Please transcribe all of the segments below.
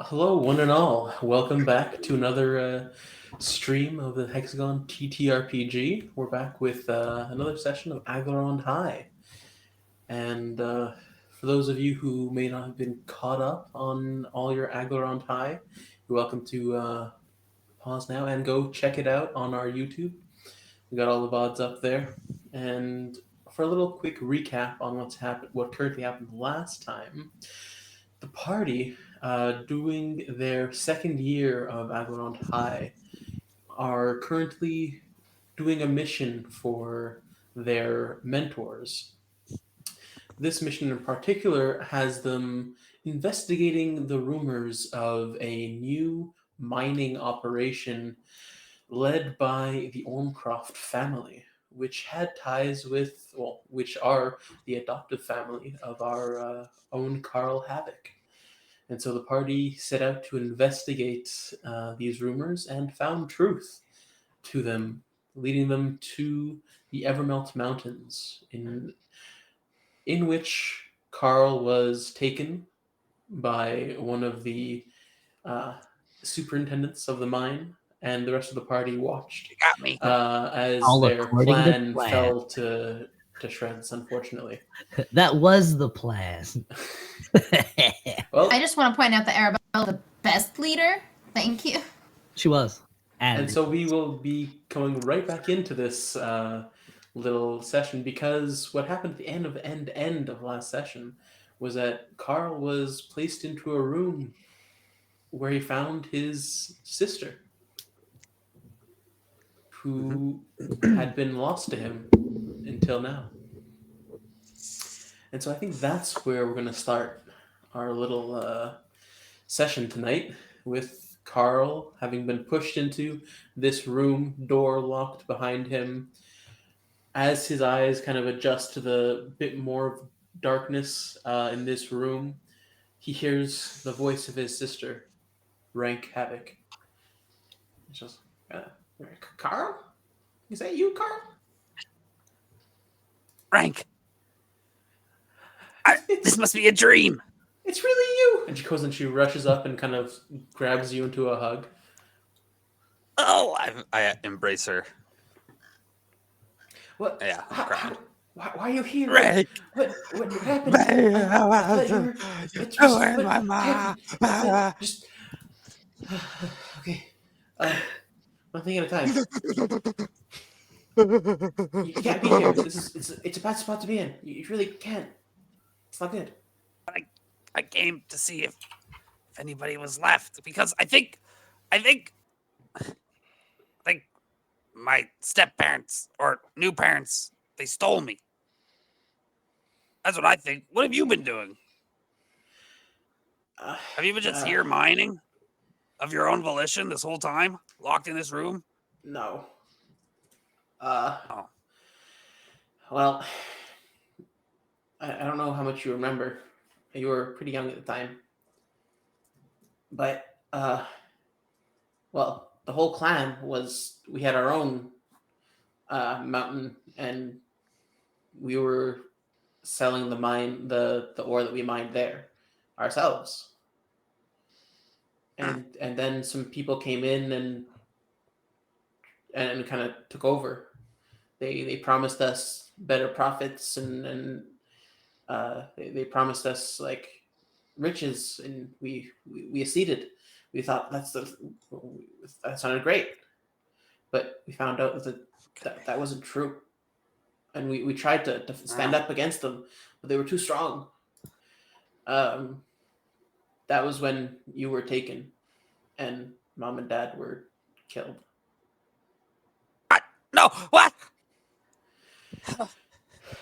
Hello, one and all. Welcome back to another stream of the Hexagon TTRPG. We're back with another session of Aglarond High. And for those of you who may not have been caught up on all your Aglarond High, you're welcome to pause now and go check it out on our YouTube. We got all the VODs up there. And for a little quick recap on what currently happened last time, the party, doing their second year of Aglarond High, are currently doing a mission for their mentors. This mission in particular has them investigating the rumors of a new mining operation led by the Ormcroft family, which had ties with, well, which are the adoptive family of our own Karl Havoc. And so the party set out to investigate these rumors and found truth to them, leading them to the Evermelt Mountains, in which Karl was taken by one of the uh, superintendents of the mine, and the rest of the party watched You got me. as All their according to plan plan. fell to shreds, unfortunately. That was the plan. Well, I just want to point out that Arabella was the best leader. Thank you. She was. and so we will be going right back into this little session, because what happened at the end of last session was that Karl was placed into a room where he found his sister, who had been lost to him until now. And so I think that's where we're going to start our little session tonight, with Karl having been pushed into this room, door locked behind him. As his eyes kind of adjust to the bit more of darkness in this room, he hears the voice of his sister, Rank Havoc. It's just, Karl? Is that you, Karl? Rank. This must be a dream. It's really you! And she goes and she rushes up and kind of grabs you into a hug. Oh, I embrace her. What? Yeah, I'm crying. Why are you here? Rank. What happened? I thought you were... Where's my mom? Just... Okay. One thing at a time. You can't be here. It's a bad spot to be in. You really can't. It's not good. I came to see if anybody was left, because I think my step-parents or new parents, they stole me. That's what I think. What have you been doing? Have you been just here mining of your own volition this whole time, locked in this room? No. Oh. Well, I don't know how much you remember. You were pretty young at the time. But, well, the whole clan we had our own mountain, and we were selling the ore that we mined there ourselves. And then some people came in and kind of took over. They promised us better profits, and they promised us like riches, and we acceded. We thought that sounded great, but we found out that wasn't true, and we tried to stand up against them, but they were too strong. That was when you were taken, and Mom and Dad were killed. What? No, what?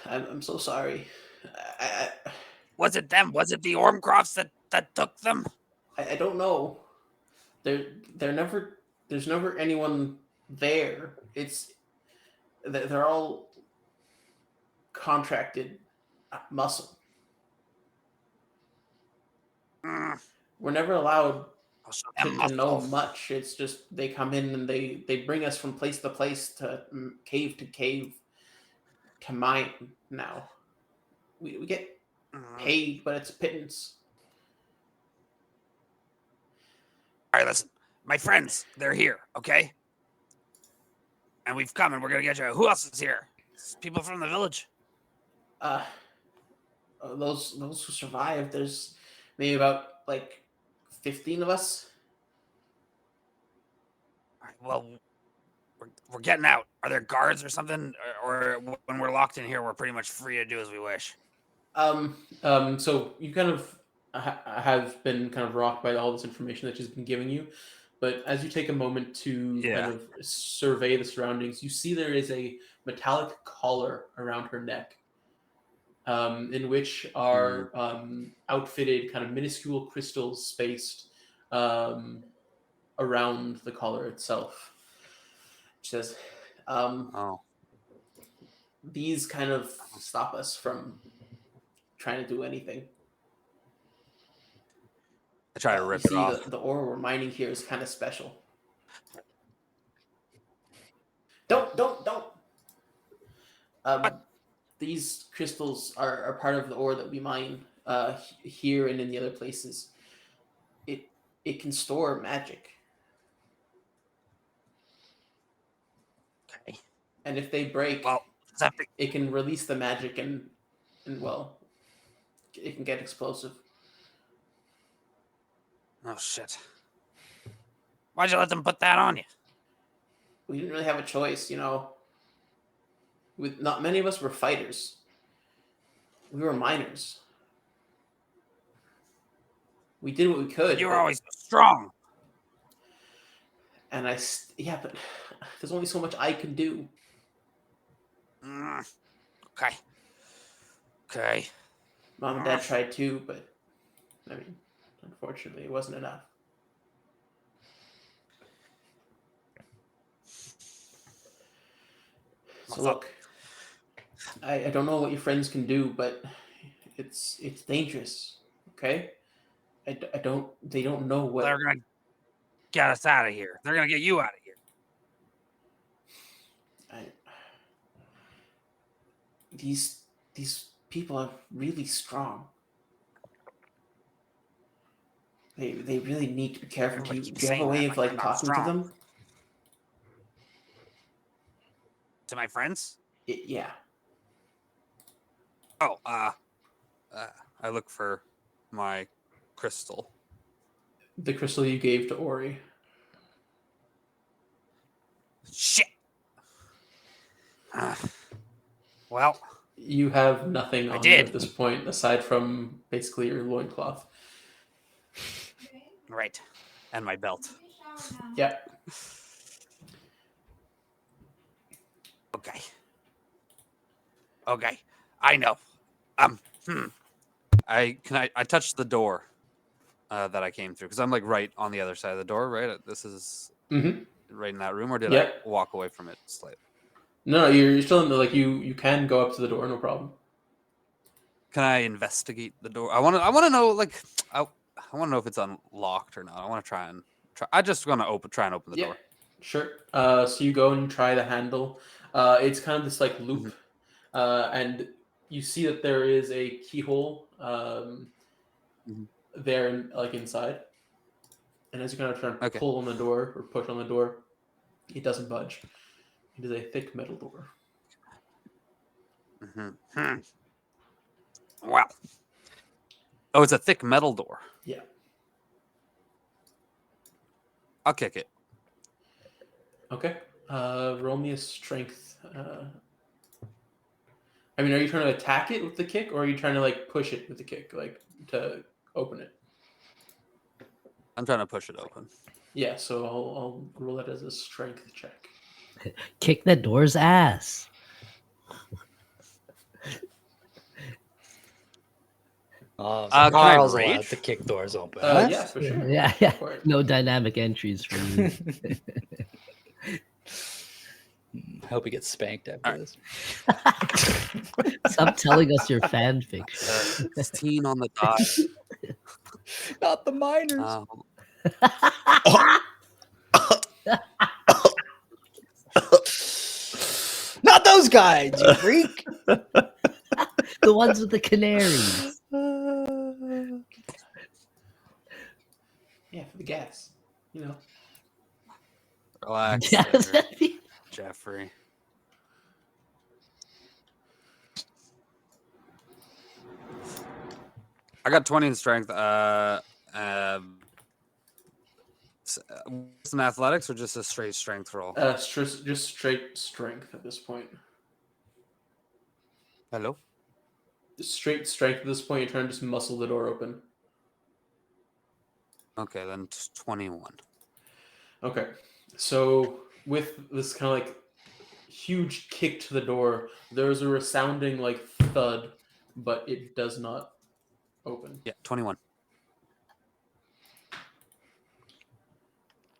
I'm so sorry. Was it them? Was it the Ormcrofts that took them? I don't know. There's never anyone there. They're all contracted muscle. We're never allowed to know much. It's just they come in and they bring us from place to place, to cave to mine. Now we get paid, but it's pittance. right, listen. My friends, they're here, okay? And we've come and we're going to get you. Who else is here? People from the village. Those who survived, there's maybe about like 15 of us. All right, well, we're getting out. Are there guards or something? Or when we're locked in here, we're pretty much free to do as we wish? So you kind of have been kind of rocked by all this information that she's been giving you, but as you take a moment to kind of survey the surroundings, you see there is a metallic collar around her neck, in which are outfitted kind of minuscule crystals spaced around the collar itself. She says, these kind of stop us from trying to do anything. I try to rip it off. The ore we're mining here is kind of special. Don't. These crystals are part of the ore that we mine here and in the other places. It can store magic. Okay. And if they break, it can release the magic and well, it can get explosive. Oh, shit. Why'd you let them put that on you? We didn't really have a choice, you know. Not many of us were fighters. We were miners. We did what we could. You were always strong. And but there's only so much I can do. Okay. Mom and Dad tried too, but I mean, unfortunately, it wasn't enough. So look, I don't know what your friends can do, but it's dangerous. Okay, they don't know what they're gonna get us out of here. They're gonna get you out of here. These people are really strong. They really need to be careful. Do you have a way of like talking to them? To my friends? Yeah. Oh, I look for my crystal. The crystal you gave to Ori. Shit. Well, you have nothing on you at this point aside from basically your loincloth. Right. And my belt. Yep. Okay. I know. I touched the door that I came through because I'm like right on the other side of the door, right? This is right in that room, or did I walk away from it slightly? No, you're still in the you can go up to the door, no problem. Can I investigate the door? I want to know I want to know if it's unlocked or not. I want to try. I just want to try and open the door. Sure. So you go and you try the handle. It's kind of this like loop, and you see that there is a keyhole there, like inside. And as you kind of try to pull on the door or push on the door, it doesn't budge. It is a thick metal door. Wow. Oh, it's a thick metal door. Yeah. I'll kick it. Okay. Roll me a strength. I mean, are you trying to attack it with the kick, or are you trying to like push it with the kick, like to open it? I'm trying to push it open. Yeah, so I'll roll that as a strength check. Kick that door's ass. So Karl's allowed to kick doors open. Yeah, for sure. Yeah. No dynamic entries for you. I hope he gets spanked after this. Stop telling us your fan fiction. 16 on the dot. Not the miners. Not those guys, you freak. The ones with the canaries. Yeah, for the gas. you know. Relax, Yeah, there, Jeffrey. I got 20 in strength. Some athletics or just a straight strength roll? Just straight strength at this point. Hello? Straight strength at this point. You're trying to just muscle the door open. Okay, then 21. Okay. So with this kind of like huge kick to the door, there's a resounding like thud, but it does not open. Yeah, 21.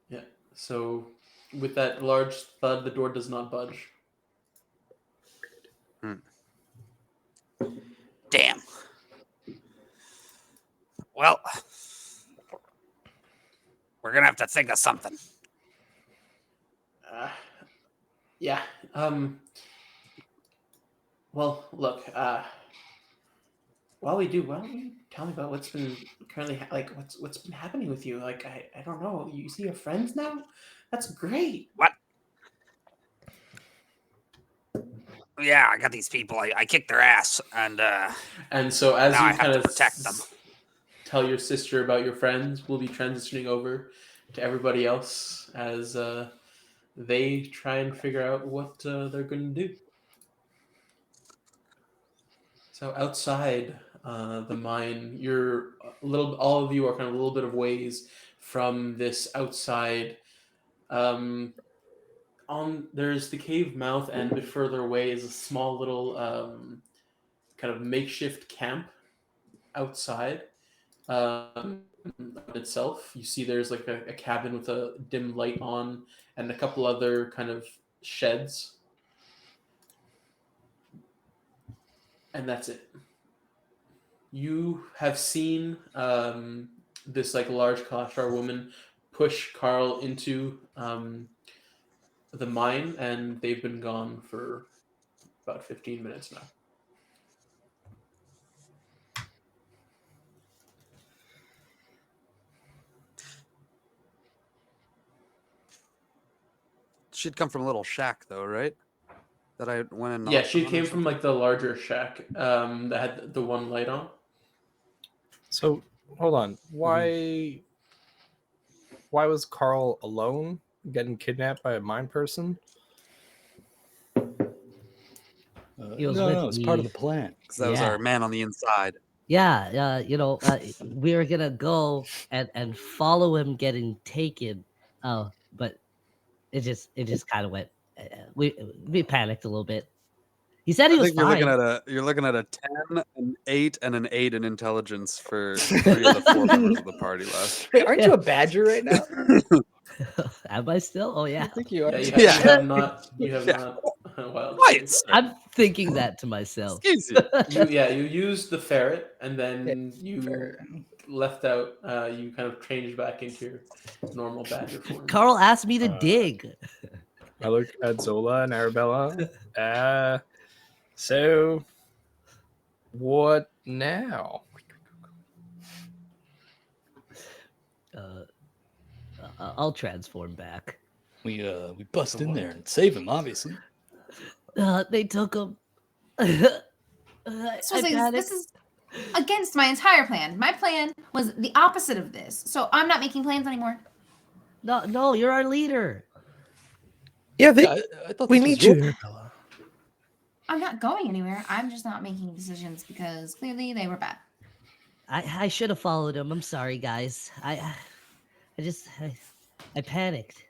Yeah. So with that large thud, the door does not budge. Damn. Well, we're gonna have to think of something. Yeah. Well, look. Why don't you tell me about what's been currently what's been happening with you? Like I don't know. You see your friends now? That's great. What? Yeah, I got these people. I kicked their ass, and so as now you I have kind to of protect them. tell your sister about your friends, we'll be transitioning over to everybody else as they try and figure out what they're going to do. So outside the mine, you're all of you are kind of a little bit of ways from this outside. There's the cave mouth, and a bit further away is a small little kind of makeshift camp outside. Itself, you see there's like a cabin with a dim light on, and a couple other kind of sheds, and that's it. You have seen this like large Kalashtar woman push Karl into the mine, and they've been gone for about 15 minutes now. She'd come from a little shack, though, right? That I went and Yeah, knocked she on or came from something? like the larger shack that had the one light on. So hold on. Why was Karl alone getting kidnapped by a mine person? He was no, with it's part of me. the plan. Because that was our man on the inside. Yeah, we were gonna go and follow him getting taken. But it just kind of went. We panicked a little bit. He said he I was think fine. you're looking at a 10, an 8, and an 8 in intelligence for 3 of the 4 members of the party left. Wait, aren't you a badger right now? Am I still? Oh yeah. I think you are. Yeah, you have not. You have Yeah. not. Wild. Quiet, sir. I'm thinking that to myself. Excuse you. You used the ferret, and then you fair. left out. You kind of changed back into your normal badger form. Carl asked me to dig. I look at Zola and Arabella. So what now? I'll transform back. We bust in there and save him, obviously. They took him. So this is against my entire plan. My plan was the opposite of this. So I'm not making plans anymore. No, you're our leader. Yeah, I thought we this was need your- you, Arabella. I'm not going anywhere. I'm just not making decisions because clearly they were bad. I should have followed him. I'm sorry, guys. I panicked.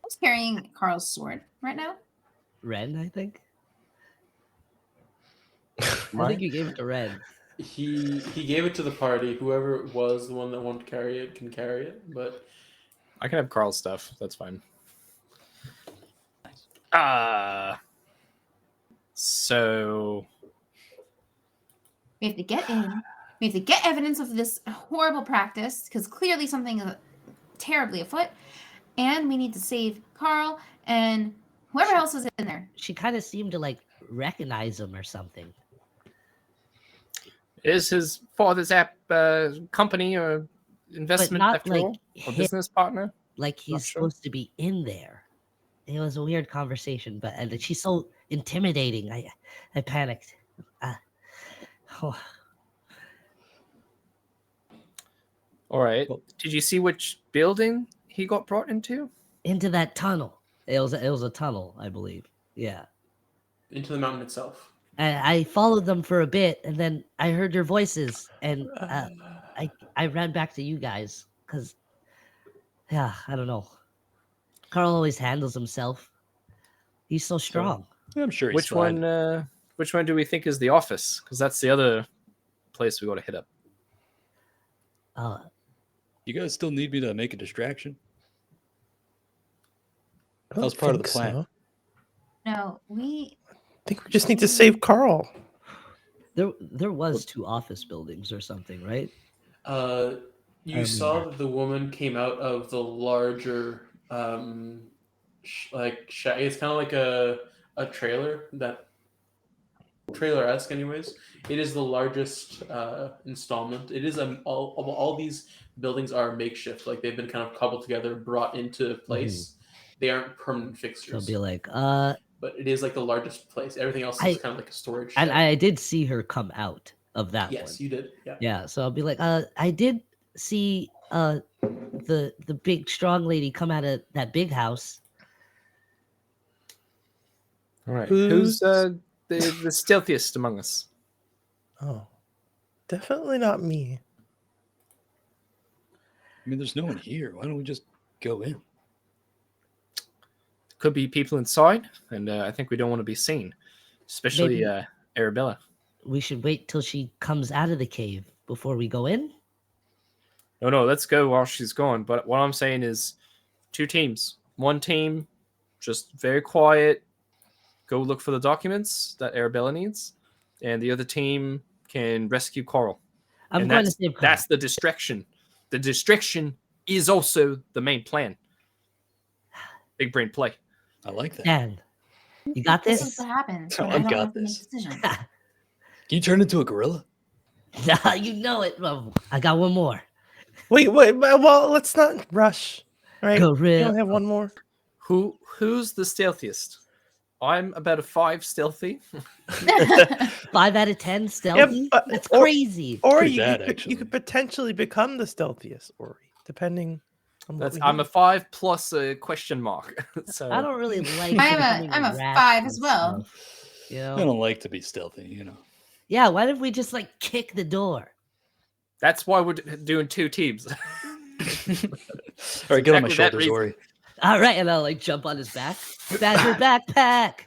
Who's carrying Karl's sword right now? Ren, I think. I think you gave it to Ren. He gave it to the party. Whoever it was, the one that wanted to carry it, can carry it. But I can have Karl's stuff. That's fine. So We have to get in. We have to get evidence of this horrible practice because clearly something is terribly afoot. And we need to save Karl and whoever else is in there. She kind of seemed to like recognize him or something. is his father's company or investment not after like all, or him. business partner. Like he's sure. supposed to be in there. It was a weird conversation, but and she's so intimidating. I panicked. Oh. All right. Did you see which building he got brought into? Into that tunnel. It was a tunnel, I believe. Yeah. Into the mountain itself. And I followed them for a bit, and then I heard your voices, and I ran back to you guys because, yeah, I don't know. Karl always handles himself. He's so strong. I'm sure he's Which fine. one? Which one do we think is the office? Because that's the other place we got to hit up. You guys still need me to make a distraction? I That was don't part of the think plan. so. No, I think we just need to save Karl. There was 2 office buildings or something, right? You saw that the woman came out of the larger, it's kind of like a trailer, that trailer-esque anyways. It is the largest installment. It is all these buildings are makeshift, like they've been kind of cobbled together, brought into place. They aren't permanent fixtures. She'll be like, but it is like the largest place. Everything else is kind of like a storage shed. And I did see her come out of that one. Yes, you did. Yeah. Yeah, so I'll be like, I did see the big strong lady come out of that big house. All right. Who's the stealthiest among us? Oh, definitely not me. I mean, there's no one here. Why don't we just go in? Could be people inside, and I think we don't want to be seen, especially Arabella. We should wait till she comes out of the cave before we go in. No, let's go while she's gone. But what I'm saying is 2 teams. One team, just very quiet, go look for the documents that Arabella needs, and the other team can rescue Karl. I'm going to save Karl. That's the distraction. The distraction is also the main plan. Big brain play. I like that. Dan, you got this this? is what happens. Oh, when I don't got have to make this. decisions. Can you turn into a gorilla? You know it. Well, I got one more. Wait. Well, let's not rush. All right. Gorilla. You only have one more. Who's the stealthiest? I'm about a 5 stealthy. 5 out of 10 stealthy? Yeah, That's crazy. Or Pretty you bad, could, actually. you could potentially become the stealthiest, Ori, depending on what we I'm a do. 5 plus a question mark. So I don't really like. I'm a 5 as well. You I know? don't like to be stealthy, you know. Yeah. Why don't we just like kick the door? That's why we're doing 2 teams. All right, get on my Exactly that shoulders, reason. Ori. All right, and I'll like jump on his back. Badger backpack.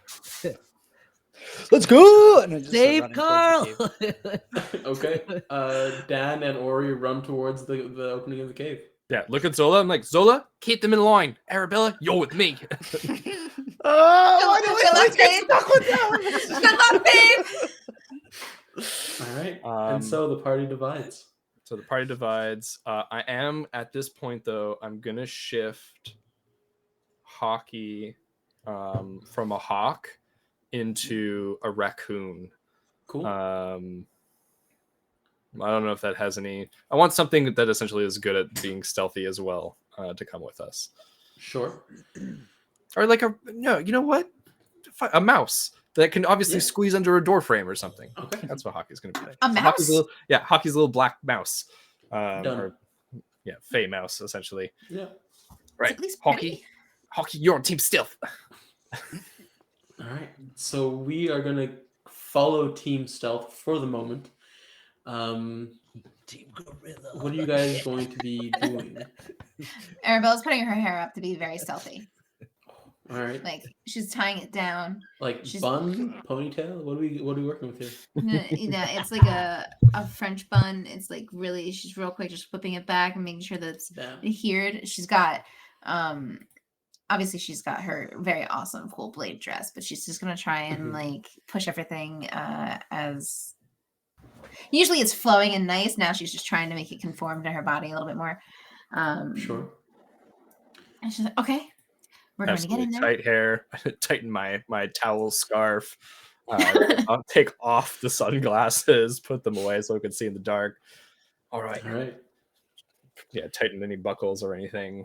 Let's go! And I just start Save running Karl. towards the cave. Okay. Dan and Ori run towards the opening of the cave. Yeah, look at Zola. I'm like, Zola, keep them in line. Arabella, you're with me. Oh, Good luck, babe. stuck with that one? Good luck, babe. All right. And so the party divides. So the party divides. I am at this point though. I'm gonna shift Hockey from a hawk into a raccoon. Cool. I don't know if that has any. I want something that essentially is good at being stealthy as well to come with us. Sure. Or like you know what? A mouse that can obviously squeeze under a door frame or something. Okay. That's what Hockey's gonna be. A mouse? Hockey's a little black mouse. Done. Or fey mouse essentially. Yeah. Right. At least Hockey, you're on team stealth. All right. So we are going to follow Team Stealth for the moment. Team Gorilla. What are you guys going to be doing? Arabella's putting her hair up to be very stealthy. All right. Like she's tying it down. Like she's- bun, ponytail. What are we working with here? It's like a French bun. It's like really, she's real quick, just flipping it back and making sure that it's Damn. adhered. She's got obviously she's got her very awesome full blade dress, but she's just gonna try and like push everything as usually it's flowing and nice. Now she's just trying to make it conform to her body a little bit more. Sure. And she's like, okay, we're going to get in there. Tight hair, tighten my towel scarf. I'll take off the sunglasses, put them away so I can see in the dark. All right. tighten any buckles or anything.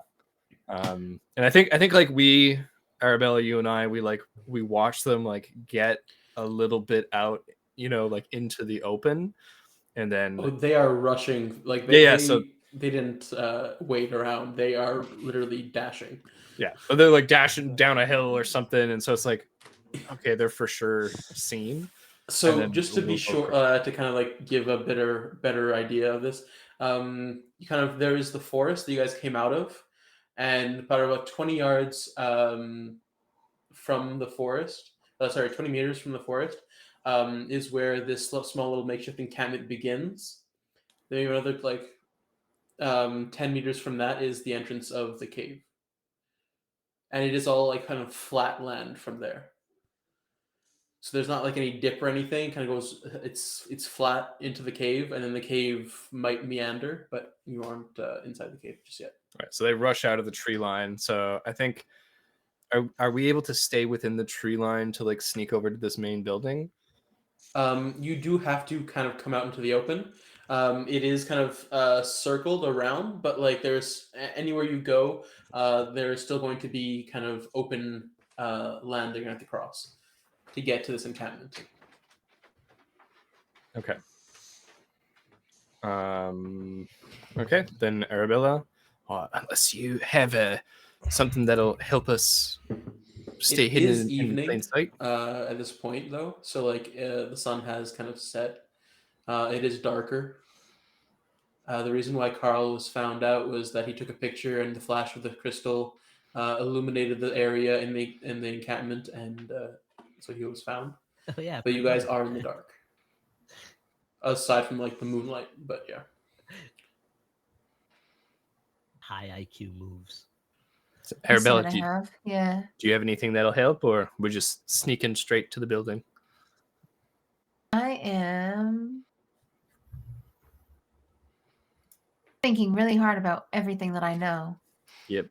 And I think like Arabella, you and I, we watch them like get a little bit out, like into the open, and then they are rushing. Like so they didn't wait around. They are literally dashing. Yeah, but they're like dashing down a hill or something, and so it's like, okay, they're for sure seen. So just to be sure, to kind of like give a better idea of this, there is the forest that you guys came out of, and about 20 yards from the forest, 20 meters from the forest, is where this small little makeshift encampment begins. Then another 10 meters from that is the entrance of the cave. And it is all like kind of flat land from there. So there's not like any dip or anything. It kind of goes, it's flat into the cave, and then the cave might meander, but you aren't inside the cave just yet. Right. So they rush out of the tree line. So I think, are we able to stay within the tree line to like sneak over to this main building? You do have to kind of come out into the open. It is kind of circled around, but like there's anywhere you go, there is still going to be kind of open land they're going to have to cross to get to this encampment. Okay. Okay, then Arabella, unless you have something that'll help us stay hidden in plain sight. At this point, though, so like the sun has kind of set. It is darker. The reason why Karl was found out was that he took a picture, and the flash of the crystal illuminated the area in the encampment, and so he was found. Oh yeah. But you guys are in the dark, aside from like the moonlight. But yeah. High IQ moves. So, Arabella, That's do what I have. Yeah. you have anything that'll help, or we're just sneaking straight to the building? I am thinking really hard about everything that I know. Yep.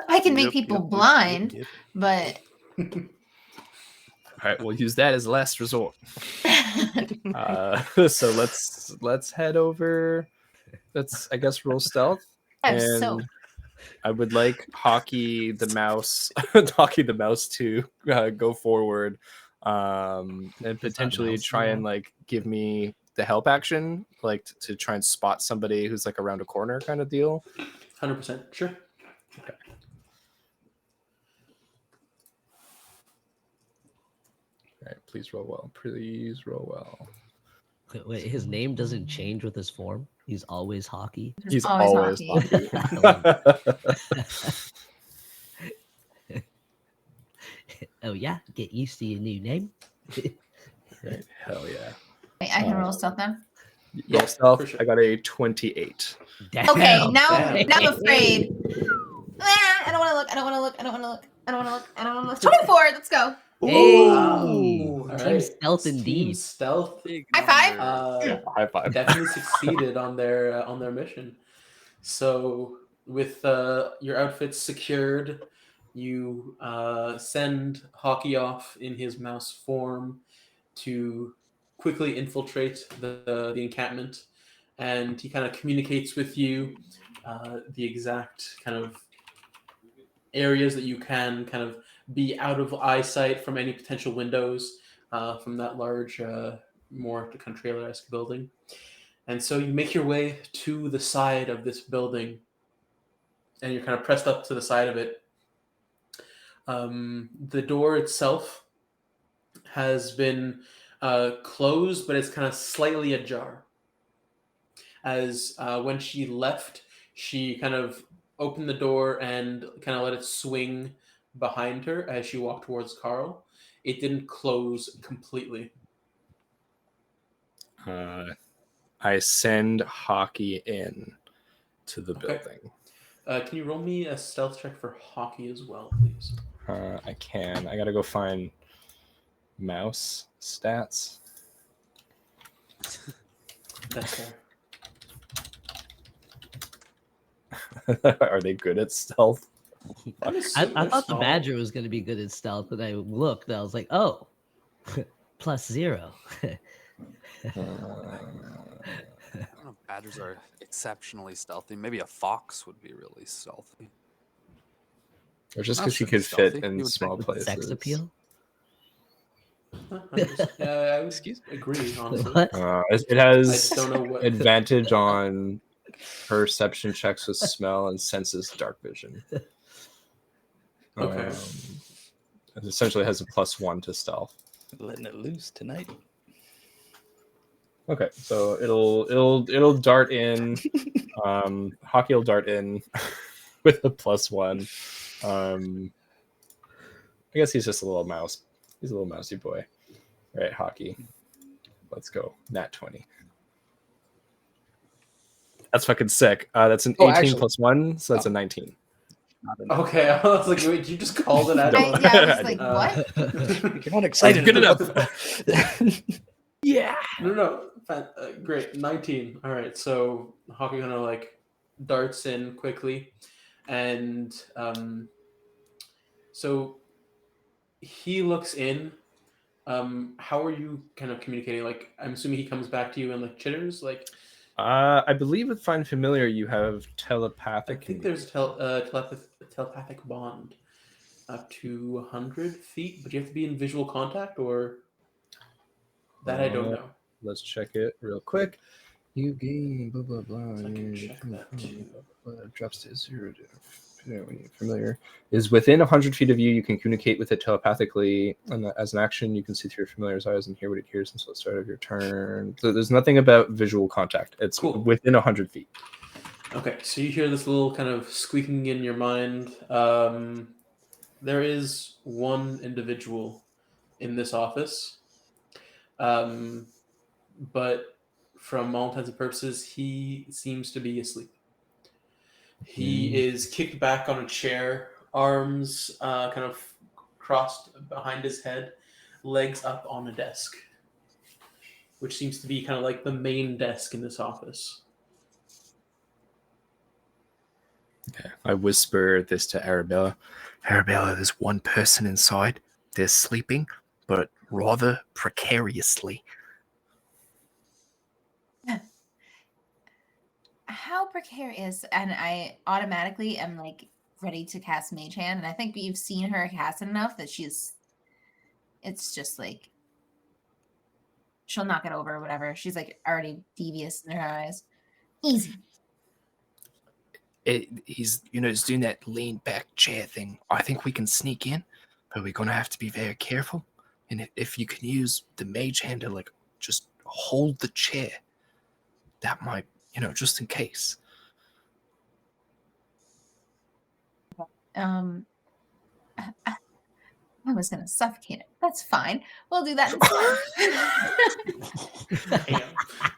I can make people blind, but All right, we'll use that as a last resort. So let's head over. Let's, I guess, roll stealth. so I would like Hockey the mouse to go forward, and potentially try and like give me the help action, like to try and spot somebody who's like around a corner kind of deal. 100%, sure. Okay. All right, please roll well. Please roll well. Wait, his name doesn't change with his form. He's always Hockey. He's always Hockey. Oh yeah, get used to your new name. Right, hell yeah. Wait, I can roll stealth now. Roll stealth. for sure. I got a 28. Damn. Okay, now Damn. I'm afraid. I don't want to look. I don't want to look. I don't want to look. I don't want to look. I don't want to look. 24. Let's go. Hey, Wow. team All right. stealth Team indeed. stealth. High five. High five. Definitely succeeded on their mission. So with your outfits secured, you send Hockey off in his mouse form to quickly infiltrate the encampment, and he kind of communicates with you the exact kind of areas that you can kind of be out of eyesight from any potential windows from that large, more kind of trailer-esque building. And so you make your way to the side of this building, and you're kind of pressed up to the side of it. The door itself has been closed, but it's kind of slightly ajar. As when she left, she kind of opened the door and kind of let it swing behind her as she walked towards Karl. It didn't close completely. I send Hockey in to the building. Can you roll me a stealth check for Hockey as well, please? I can. I gotta go find mouse stats. That's fair. Are they good at stealth? I thought the badger was going to be good at stealth, and I looked, and I was like, oh, +0. Badgers are exceptionally stealthy. Maybe a fox would be really stealthy. Or just Not because he super could fit stealthy, in you would small think. places. Sex appeal. I would agree, honestly. What? It I has just don't know what. advantage on perception checks with smell and senses dark vision. Okay. It essentially has a +1 to stealth. Letting it loose tonight. Okay, so it'll dart in. Hockey will dart in with a +1. I guess he's just a little mouse. He's a little mousy boy. All right, Hockey. Let's go. Nat 20. That's fucking sick. That's an 18 actually- +1, so that's a 19. Okay, I was like, wait, you just called it out. I was like, what? You're not excited. Good enough. Yeah. No. Great. 19. All right. So Hockey kind of like darts in quickly. And so he looks in. How are you kind of communicating? Like, I'm assuming he comes back to you and like chitters. Like, I believe with Find Familiar, you have I telepathic. think there's telepathic bond up to 100 feet, but you have to be in visual contact, or that I don't know. Let's check it real quick. You gain blah blah blah. So I can check that too. Drops to 0. Familiar is within 100 feet of you. You can communicate with it telepathically, and as an action, you can see through your familiar's eyes and hear what it hears until the start of your turn. So there's nothing about visual contact. It's Cool. within 100 feet. Okay, so you hear this little kind of squeaking in your mind. There is one individual in this office, but from all intents and purposes, he seems to be asleep. He is kicked back on a chair, arms kind of crossed behind his head, legs up on a desk, which seems to be kind of like the main desk in this office. Okay. I whisper this to Arabella. Arabella, there's one person inside. They're sleeping, but rather precariously. How precarious? And I automatically am like ready to cast Mage Hand, and I think you've seen her cast it enough that it's just like she'll knock it over or whatever. She's like already devious in her eyes. Easy. He's doing that lean back chair thing. I think we can sneak in, but we're gonna have to be very careful. And if you can use the mage hand to like just hold the chair, that might, just in case. I was gonna suffocate it. That's fine. We'll do that instead.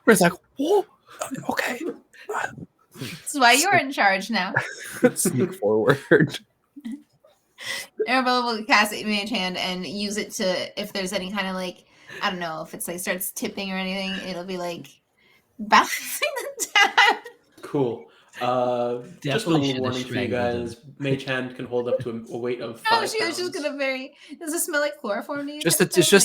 It's like, whoa, okay. That's why you're in charge now. Sneak forward. Arabella will cast it Mage Hand and use it to, if there's any kind of like, I don't know, if it's like starts tipping or anything, it'll be like bouncing the tab. Cool. Just a little warning for you guys. Mage Hand can hold up to a weight of 5 No, she was just pounds. gonna does it smell like chloroform to you? It's just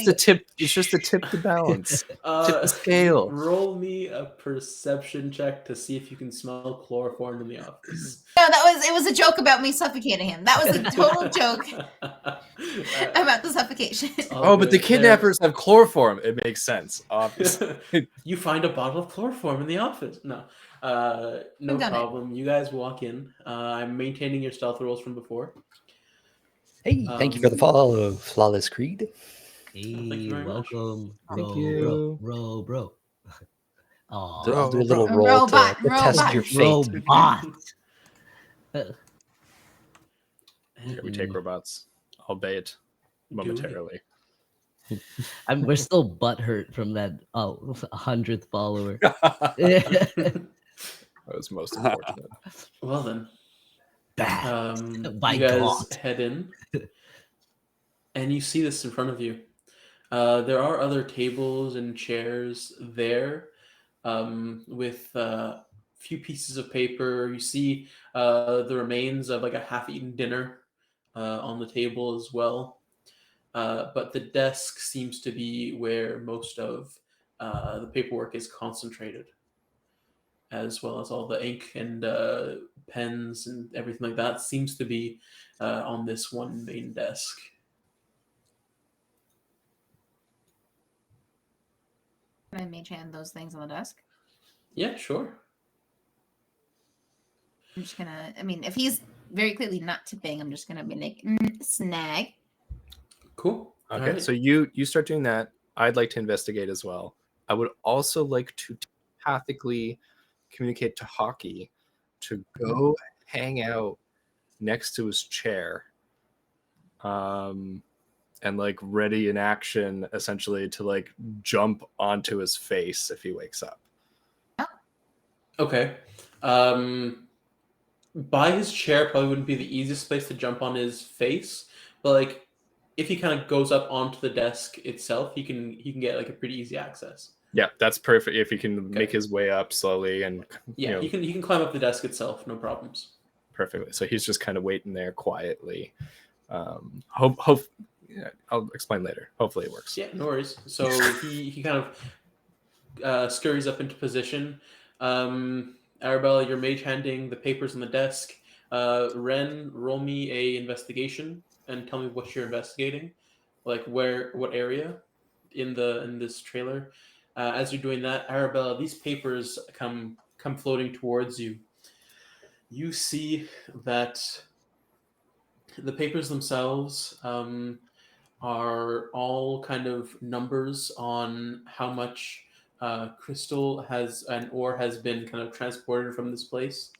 a tip. It's just a tip to balance. Tip the scale. Roll me a perception check to see if you can smell chloroform in the office. No, it was a joke about me suffocating him. That was a total joke about the suffocation. Oh, but the kidnappers have chloroform. It makes sense, obviously. You find a bottle of chloroform in the office. No problem. You guys walk in. I'm maintaining your stealth rolls from before. Hey, thank you for the follow of Flawless Creed. you very much. Welcome. Thank you. Bro. I'll do a little roll to test your fate. Robot. Here we take robots. I'll bait momentarily. We're still butthurt from that 100th follower. That was most unfortunate. Well then, By you guys God. head in, and you see this in front of you. There are other tables and chairs there, with a few pieces of paper. You see the remains of like a half-eaten dinner on the table as well. But the desk seems to be where most of the paperwork is concentrated. as well as all the ink and pens and everything like that seems to be on this one main desk. Can I mage hand those things on the desk? Yeah, sure. I'm just gonna, I mean, if he's very clearly not tipping, I'm just gonna be like, snag. Cool. Okay, right. so you start doing that. I'd like to investigate as well. I would also like to telepathically communicate to Hockey to go hang out next to his chair, and like ready in action, essentially to like jump onto his face if he wakes up. Okay. By his chair probably wouldn't be the easiest place to jump on his face, but like if he kind of goes up onto the desk itself, he can get like a pretty easy access. Yeah, that's perfect. If he can make his way up slowly and yeah, he can climb up the desk itself, no problems. Perfectly. So he's just kind of waiting there quietly. Hope I'll explain later. Hopefully it works. Yeah, no worries. So he kind of scurries up into position. Arabella, you're mage handing the papers on the desk. Ren, roll me a investigation and tell me what you're investigating, like what area in this trailer. As you're doing that, Arabella, these papers come floating towards you. You see that the papers themselves are all kind of numbers on how much crystal and ore has been kind of transported from this place,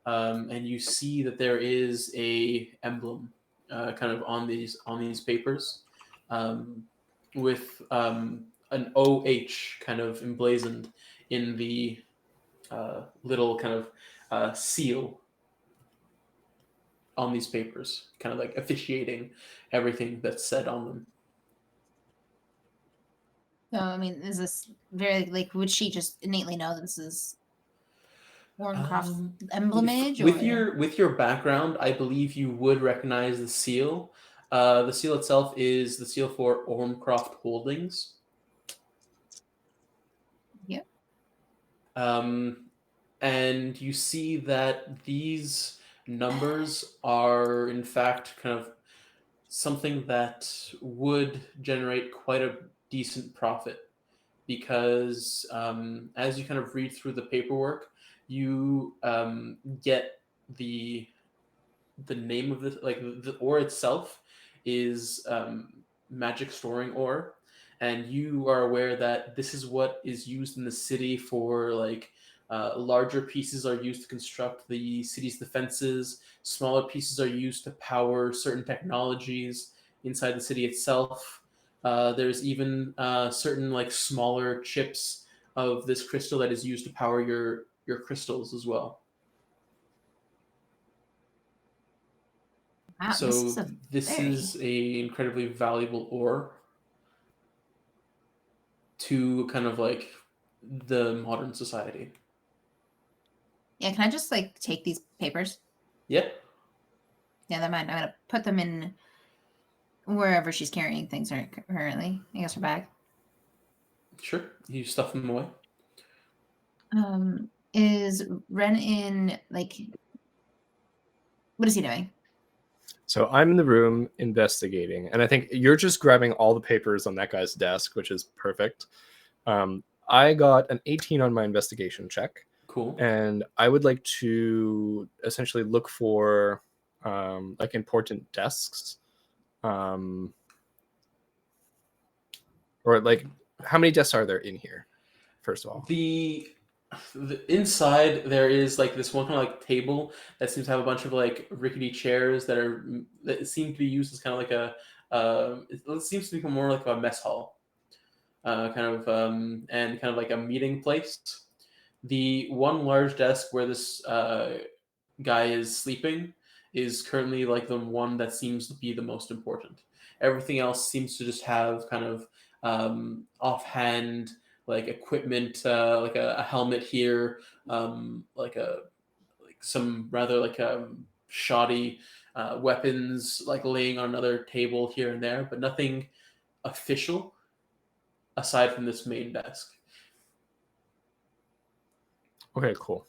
and you see that there is a emblem kind of on these papers, with an OH kind of emblazoned in the little kind of seal on these papers, kind of like officiating everything that's said on them. So, I mean, is this very, like, would she just innately know that this is Warncroft emblemage? With your background, I believe you would recognize the seal. The seal itself is the seal for Ormcroft Holdings. Yep. And you see that these numbers are, in fact, kind of something that would generate quite a decent profit, because as you kind of read through the paperwork, you get the name of the ore itself is magic storing ore, and you are aware that this is what is used in the city for like larger pieces are used to construct the city's defenses. Smaller pieces are used to power certain technologies inside the city itself. There's even certain like smaller chips of this crystal that is used to power your crystals as well. Wow, So this is a incredibly valuable ore to kind of like the modern society. Yeah, can I just like take these papers? Yeah. Yeah, never mind. I'm gonna put them in wherever she's carrying things currently. I guess her bag. Sure. You stuff them away. Is Ren in like? What is he doing? So I'm in the room investigating, and I think you're just grabbing all the papers on that guy's desk, which is perfect. I got an 18 on my investigation check. Cool. And I would like to essentially look for like important desks, or like how many desks are there in here? First of all, the inside there is like this one kind of like table that seems to have a bunch of like rickety chairs that seem to be used as kind of like it seems to become more like a mess hall, and kind of like a meeting place. The one large desk where this guy is sleeping is currently like the one that seems to be the most important. Everything else seems to just have kind of offhand like equipment, like a helmet here, like some rather like shoddy weapons like laying on another table here and there, but nothing official aside from this main desk. Okay, cool.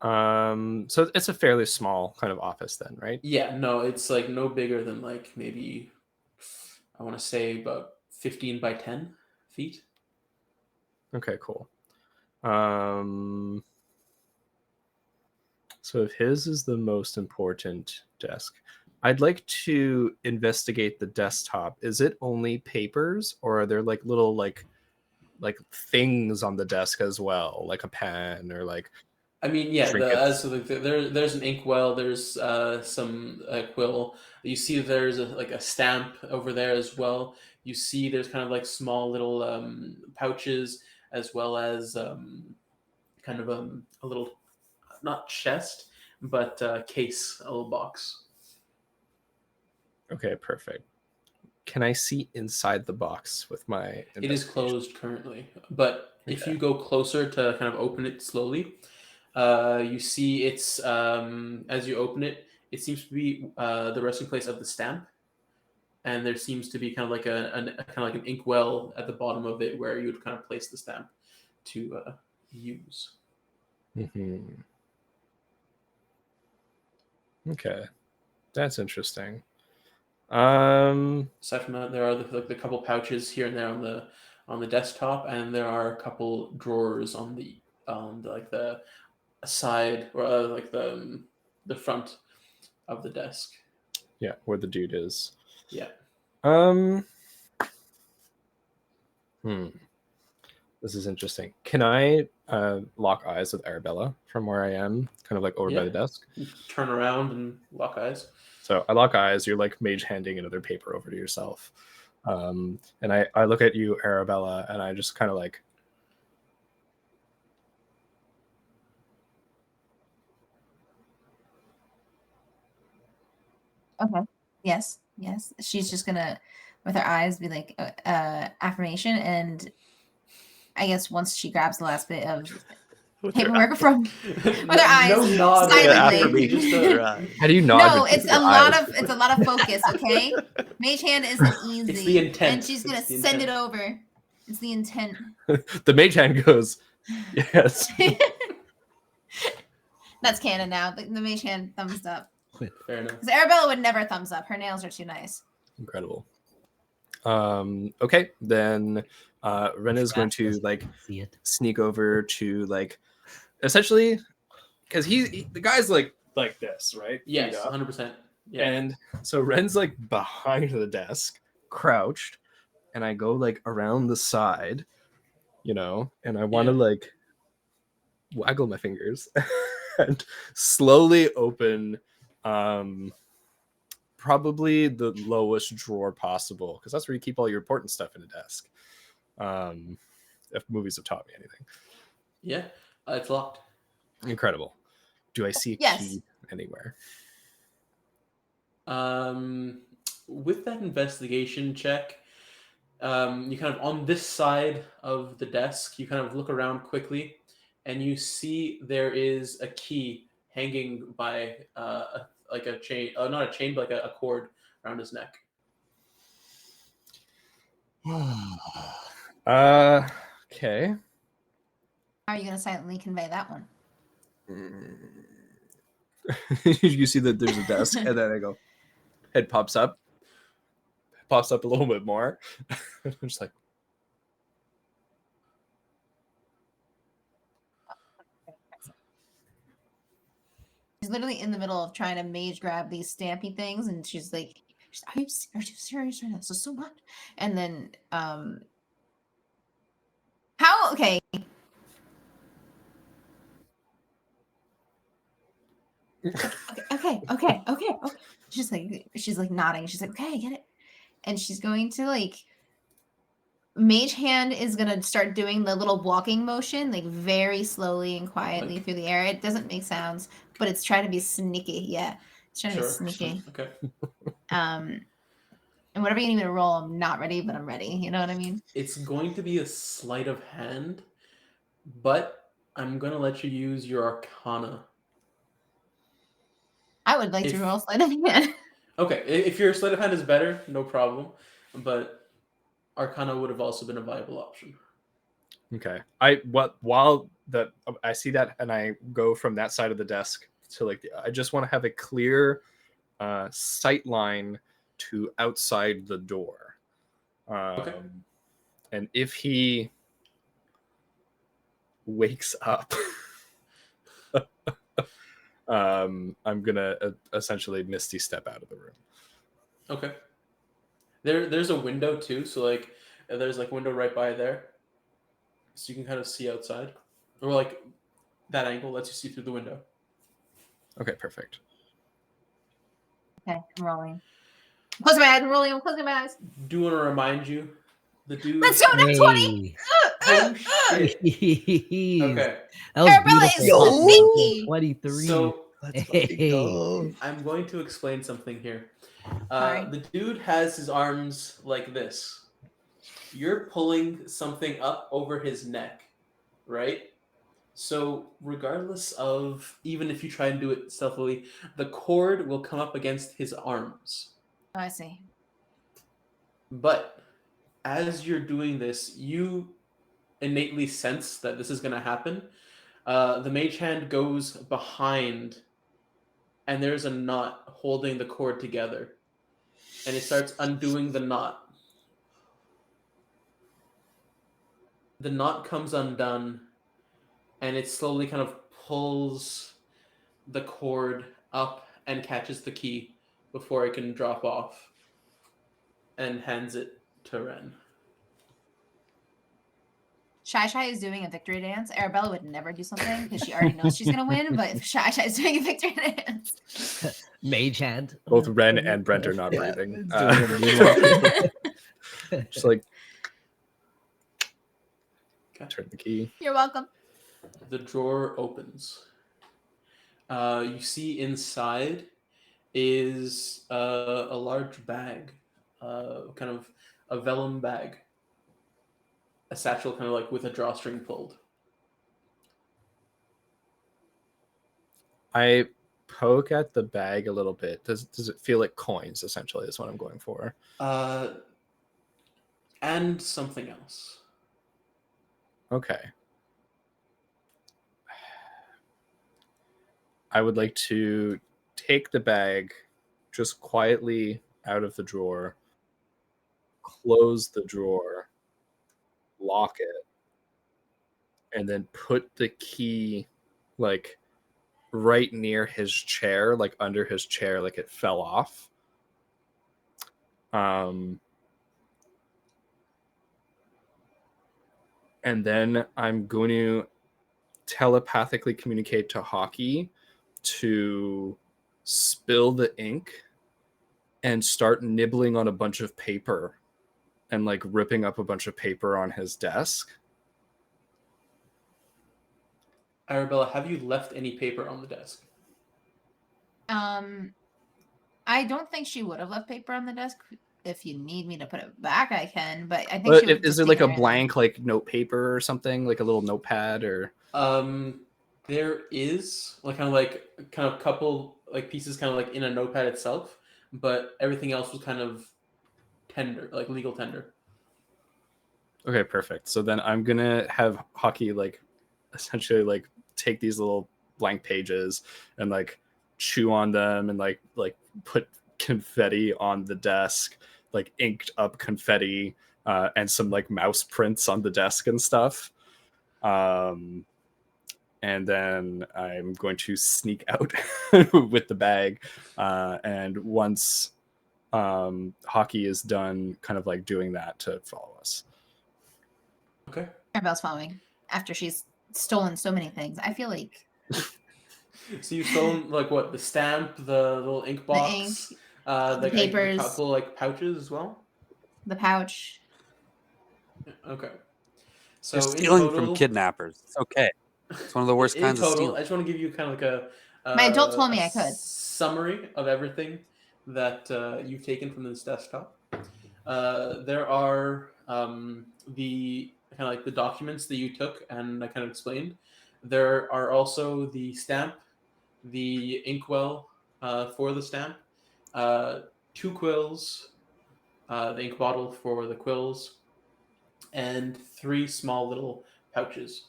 So it's a fairly small kind of office then, right? Yeah, no, it's like no bigger than like maybe I want to say about 15 by 10 feet. Okay, cool. So if his is the most important desk, I'd like to investigate the desktop. Is it only papers, or are there like little like things on the desk as well, like a pen or like? I mean, yeah. Trinkets. There's an inkwell. There's some quill. You see, there's a stamp over there as well. You see, there's kind of like small little pouches, as well as kind of a little, not chest, but case, a little box. Okay, perfect. Can I see inside the box with my? It is closed currently, but if you go closer to kind of open it slowly, you see it's as you open it, it seems to be the resting place of the stamp, and there seems to be kind of like a kind of like an inkwell at the bottom of it where you would kind of place the stamp to use. Mm-hmm. Okay, that's interesting. Aside from that, there are the couple pouches here and there on the desktop, and there are a couple drawers on the like the side or like the front of the desk. Yeah, where the dude is. Yeah. This is interesting. Can I lock eyes with Arabella from where I am, kind of like over by the desk? You turn around and lock eyes. So I lock eyes. You're like mage handing another paper over to yourself. And I look at you, Arabella, and I just kind of like. Okay. Yes. Yes. She's just gonna, with her eyes, be like affirmation, and I guess once she grabs the last bit of paperwork from with her eyes, no nod. silently. How do you nod? No, it's a lot of focus. Okay, mage hand isn't easy. It's the intent. And she's gonna send it over. It's the intent. The mage hand goes, yes. That's canon now. The mage hand thumbs up. Fair enough. Because Arabella would never thumbs up. Her nails are too nice. Incredible. Okay, then Ren is going to like sneak over to like essentially because the guy's like this, right? Yes, 100%. Yeah. And so Ren's like behind the desk, crouched, and I go like around the side, and I want to like waggle my fingers and slowly open probably the lowest drawer possible, because that's where you keep all your important stuff in a desk. If movies have taught me anything. Yeah, it's locked. Incredible. Do I see a key anywhere? With that investigation check, you kind of on this side of the desk, you kind of look around quickly, and you see there is a key hanging by like a chain, not a chain, but like a cord around his neck. Okay. How are you going to silently convey that one? You see that there's a desk, and then I go, head pops up a little bit more. I'm just like, she's literally in the middle of trying to mage grab these stampy things, and she's like, are you serious right now? So much. And then how okay. Okay. She's like nodding. She's like, okay, I get it. And she's going to like mage hand is gonna start doing the little walking motion, like very slowly and quietly through the air. It doesn't make sounds, but it's trying to be sneaky. Yeah, it's trying to be sneaky. Okay. And whatever you need me to roll, I'm not ready, but I'm ready. You know what I mean? It's going to be a sleight of hand, but I'm gonna let you use your Arcana. I would like to roll sleight of hand. Okay, if your sleight of hand is better, no problem. But Arcana would have also been a viable option. Okay. I see that, and I go from that side of the desk to like I just want to have a clear sight line to outside the door. Okay. And if he wakes up, I'm gonna essentially Misty step out of the room. Okay. There's a window too, so like there's like window right by there, so you can kind of see outside, or like that angle lets you see through the window. Okay, perfect. Okay, I'm rolling. I'm closing my eyes. I'm rolling. I'm closing my eyes. Do want to remind you, the dude. Let's go, nat 20! Oh shit! Jeez. Okay. That was Arabella is beautiful. so sneaky. 23. So Let's fucking go. I'm going to explain something here. Sorry. The dude has his arms like this. You're pulling something up over his neck, right? So regardless of, even if you try and do it stealthily, the cord will come up against his arms. Oh, I see. But as you're doing this, you innately sense that this is going to happen. The mage hand goes behind, and there's a knot holding the cord together. And he starts undoing the knot. The knot comes undone, and it slowly kind of pulls the cord up and catches the key before it can drop off, and hands it to Ren. Shy is doing a victory dance. Arabella would never do something because she already knows she's going to win, but Shy is doing a victory dance. Mage hand. Both Ren and Brent are not breathing. Just like turn the key. You're welcome. The drawer opens. You see inside is a large bag, kind of a vellum bag, a satchel kind of like with a drawstring pulled. I poke at the bag a little bit. Does it feel like coins? Essentially, is what I'm going for. And something else. Okay. I would like to take the bag just quietly out of the drawer, close the drawer, lock it, and then put the key like right near his chair, like under his chair, like it fell off. And then I'm going to telepathically communicate to Hockey to spill the ink and start nibbling on a bunch of paper and like ripping up a bunch of paper on his desk. Arabella, have you left any paper on the desk? I don't think she would have left paper on the desk. If you need me to put it back, I can. But I think But she would is there like a blank like note paper or something, like a little notepad or? There is like kind of couple like pieces kind of like in a notepad itself, but everything else was kind of tender, like legal tender. Okay, perfect. So then I'm gonna have Hockey like essentially like take these little blank pages and like chew on them and like put confetti on the desk, like inked up confetti, and some like mouse prints on the desk and stuff. And then I'm going to sneak out with the bag. And once Hockey is done kind of like doing that, to follow us. Okay. Arabella's following after she's stolen so many things. I feel like. So you've stolen like what? The stamp, the little ink box, the papers, a couple like pouches as well. The pouch. Okay. So you're stealing from kidnappers. It's okay. It's one of the worst kinds of stealing. I just want to give you kind of like my adult told me I could summary of everything that you've taken from this desktop. There are the kind of like the documents that you took and I kind of explained. There are also the stamp, the inkwell for the stamp, 2 quills, the ink bottle for the quills, and 3 small little pouches.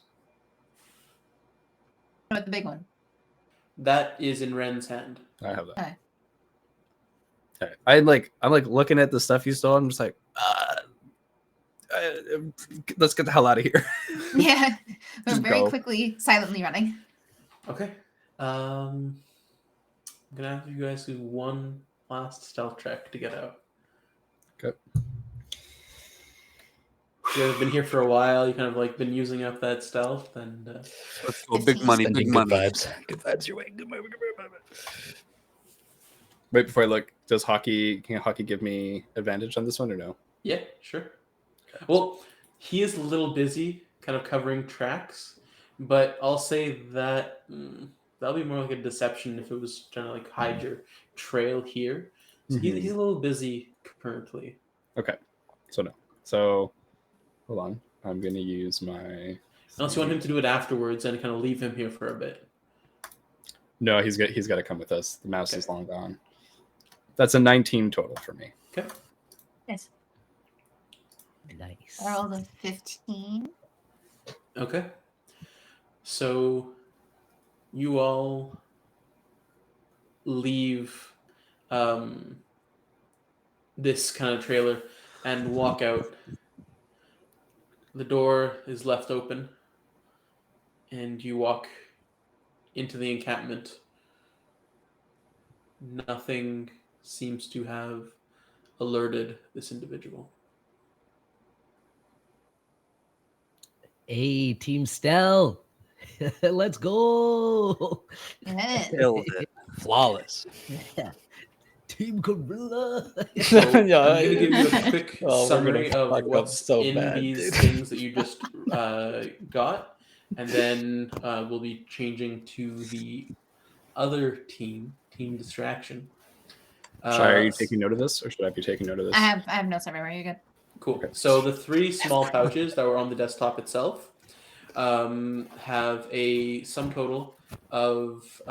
What about the big one? That is in Ren's hand. I have that. Okay. Okay. I'm like looking at the stuff you stole. I'm just like, let's get the hell out of here. Yeah, we're Just very go. quickly, silently running. Okay. I'm gonna have you guys do one last stealth check to get out. Okay. You guys have been here for a while. You kind of like been using up that stealth, and Let's go. Big money, big Sending money. good vibes. Good vibes your way. Good vibes. Wait, before I look, can Hockey give me advantage on this one or no? yeah, sure. Well, he is a little busy, kind of covering tracks, but I'll say that that'll be more like a deception if it was trying to like hide your trail here. So he's a little busy currently. Okay, so no. So hold on, I'm gonna use my. Unless you want him to do it afterwards and kind of leave him here for a bit. No, he's got to come with us. The mouse is long gone. That's a 19 total for me. Okay. Yes. Nice. I rolled a 15. Okay. So you all leave this kind of trailer and walk out. The door is left open and you walk into the encampment. Nothing seems to have alerted this individual. Hey, Team Stell. Let's go. Yes. Killed it. Flawless. Yeah. Team Gorilla. So Yeah, I'm going to give you a quick Oh, we're summary gonna of fuck up what's so in bad, these dude. things that you just got, and then we'll be changing to the other team distraction. Are you taking note of this, or should I be taking note of this? I have notes everywhere. You're good. Cool. Okay. So the 3 small pouches that were on the desktop itself have a sum total of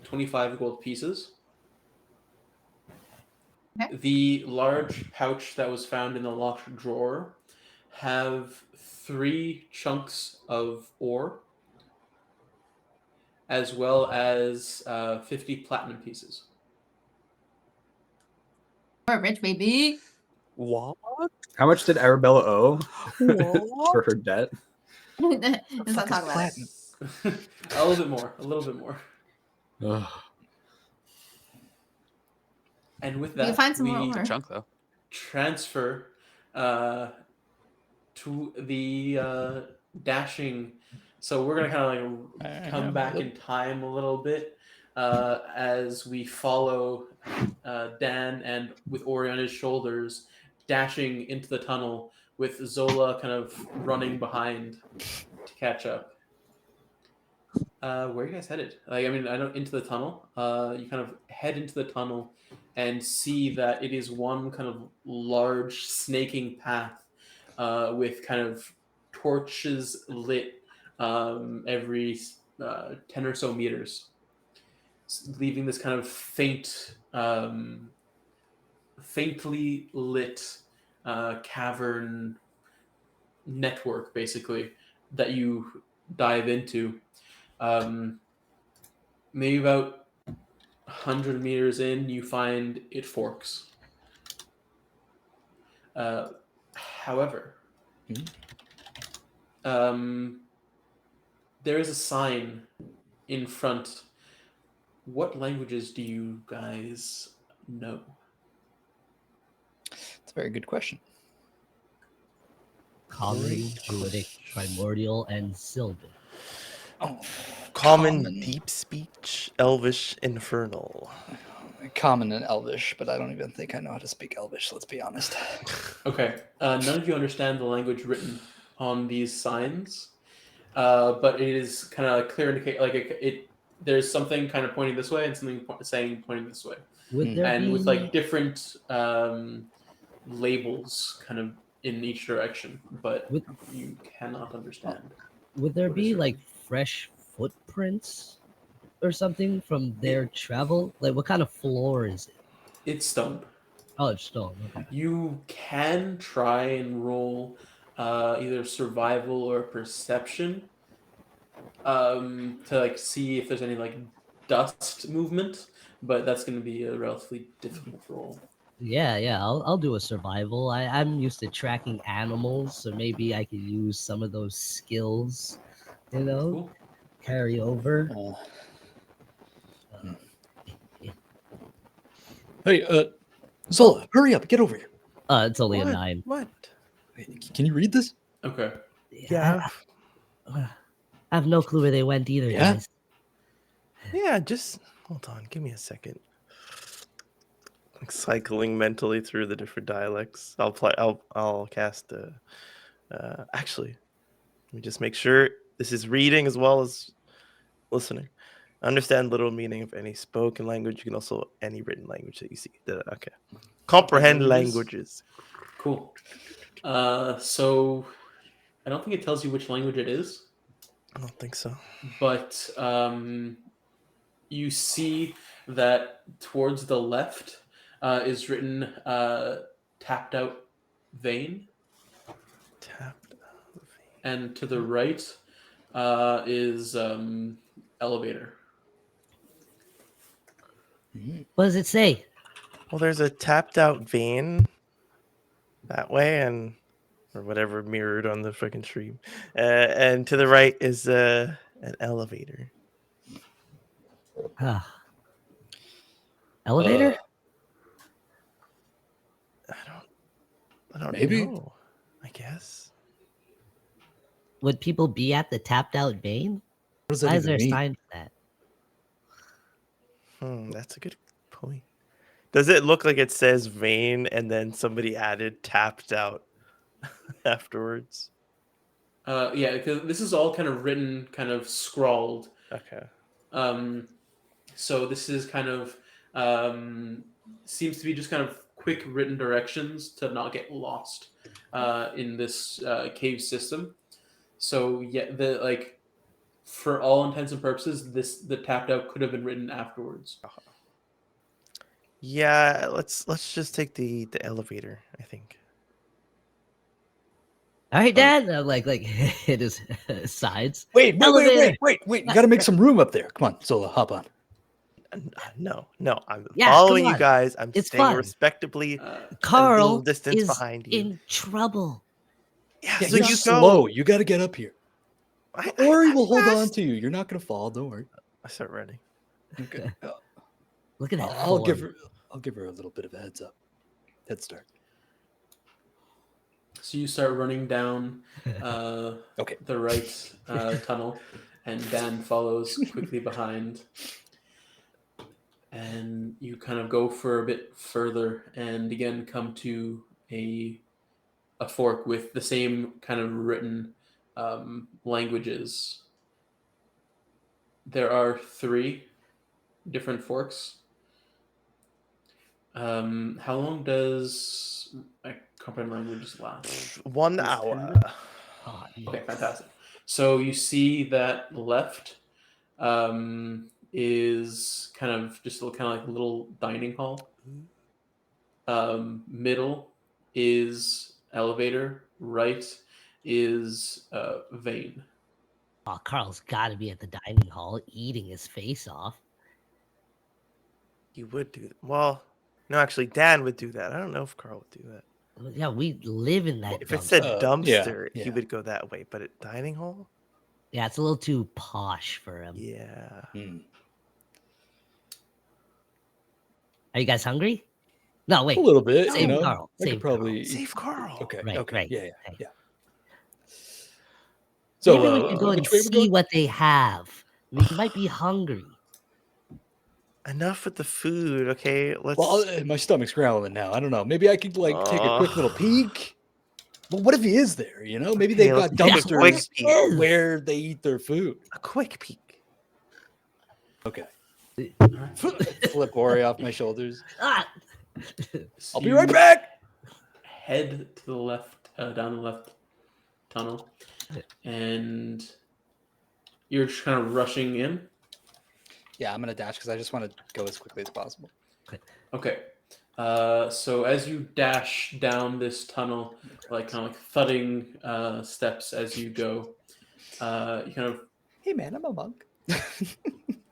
25 gold pieces. Okay. The large pouch that was found in the locked drawer have 3 chunks of ore, as well as 50 platinum pieces. We're rich, baby. What? How much did Arabella owe What? for her debt? Let's not fuck is talk about it. platinum? A little bit more. Ugh. And with You can that, find some we more ore. Chunk though. transfer to the dashing. So we're gonna kind of like come back in time a little bit as we follow Dan and with Ori on his shoulders dashing into the tunnel with Zola kind of running behind to catch up. Where are you guys headed? Like, I mean, I know into the tunnel. You kind of head into the tunnel and see that it is one kind of large snaking path with kind of torches lit every 10 or so meters, leaving this kind of faintly lit cavern network, basically, that you dive into. Maybe about 100 meters in, you find it forks. However, there is a sign in front. What languages do you guys know? It's a very good question. Common, Druidic, Primordial, and Sylvan. Oh, Common, deep speech, Elvish, infernal. Common and Elvish, but I don't even think I know how to speak Elvish. Let's be honest. Okay, none of you understand the language written on these signs, but it is kind of clear indicate like there's something kind of pointing this way and something pointing this way, Would there and be with like different labels kind of in each direction, but you cannot understand. would there what is be written. like fresh footprints or something from their travel? Like, what kind of floor is it? It's stone. Oh, it's stone. Okay. You can try and roll either survival or perception to like see if there's any like dust movement, but that's going to be a relatively difficult roll. Yeah, I'll do a survival. I'm used to tracking animals, so maybe I could use some of those skills, Cool. carry over. Hey, Zola, hurry up, get over here. It's only a What? 9. What? Can you read this? Okay. Yeah. I have no clue where they went either, Yeah? guys. Yeah, just hold on. Give me a second. Like cycling mentally through the different dialects. I'll cast actually, let me just make sure this is reading as well as listening. Understand literal meaning of any spoken language. You can also any written language that you see. Okay. Comprehend languages. Cool. So I don't think it tells you which language it is, I don't think so. but you see that towards the left is written tapped out vein, Tapped. and to the right is elevator. What does it say? Well, there's a tapped out vein that way, or whatever mirrored on the freaking stream. And to the right is an elevator. Elevator? I don't Maybe. know. I guess. Would people be at the tapped out vein? What does that Why is there even a mean? sign for that? That's a good point. Does it look like it says vein and then somebody added tapped out afterwards? Yeah, because this is all kind of written, kind of scrawled. Okay. So this is kind of seems to be just kind of quick written directions to not get lost in this cave system. So yeah, for all intents and purposes, the tapped out could have been written afterwards. Yeah, let's just take the elevator, I think. All right, Dad. Like hit his sides. Wait. Elevator. You gotta make some room up there. Come on, Zola, hop on. No, I'm Yeah, following come you on. guys. I'm It's staying fun. respectably Karl a little distance is behind you. in trouble. Yeah, Yeah, so you're you slow. go. You gotta get up here. Ori will hold on to you. You're not gonna fall. Don't worry. I start running. Okay. Look at that. I'll give form. her a little bit of a head start. So you start running down Okay. the right tunnel, and Dan follows quickly behind. And you kind of go for a bit further, and again come to a fork with the same kind of written languages. There are 3 different forks. How long does comprehend languages last? 1 Is it hour. 10 minutes? Oh, Okay, yes. fantastic. So you see that left is kind of just kind of like a little dining hall. Middle is elevator. Right is vein. Oh, Carl's got to be at the dining hall eating his face off. You would do that. Well, no, actually, Dan would do that. I don't know if Karl would do that. Yeah, we live in that. If it said dumpster, yeah. he would go that way. But at dining hall? Yeah, it's a little too posh for him. Yeah. Are you guys hungry? No, wait. A little bit. Save you know, Karl. I could Save probably Save Karl. Okay. Right, okay. right. Yeah. Right. Yeah. So Maybe we could go and which way we see going? what they have. We might be hungry. Enough with the food, okay? Let's. Well, my stomach's growling now. I don't know. Maybe I could like take a quick little peek. Well, what if he is there? You know, maybe they've got let's take a quick dumpsters peek. where they eat their food. A quick peek. Okay. Flip Ori off my shoulders. Ah! I'll be right back. Head to the left, down the left tunnel, and you're just kind of rushing in. Yeah, I'm gonna dash because I just want to go as quickly as possible. Okay. So as you dash down this tunnel, like kind of like thudding steps as you go, you kind of. Hey man, I'm a monk.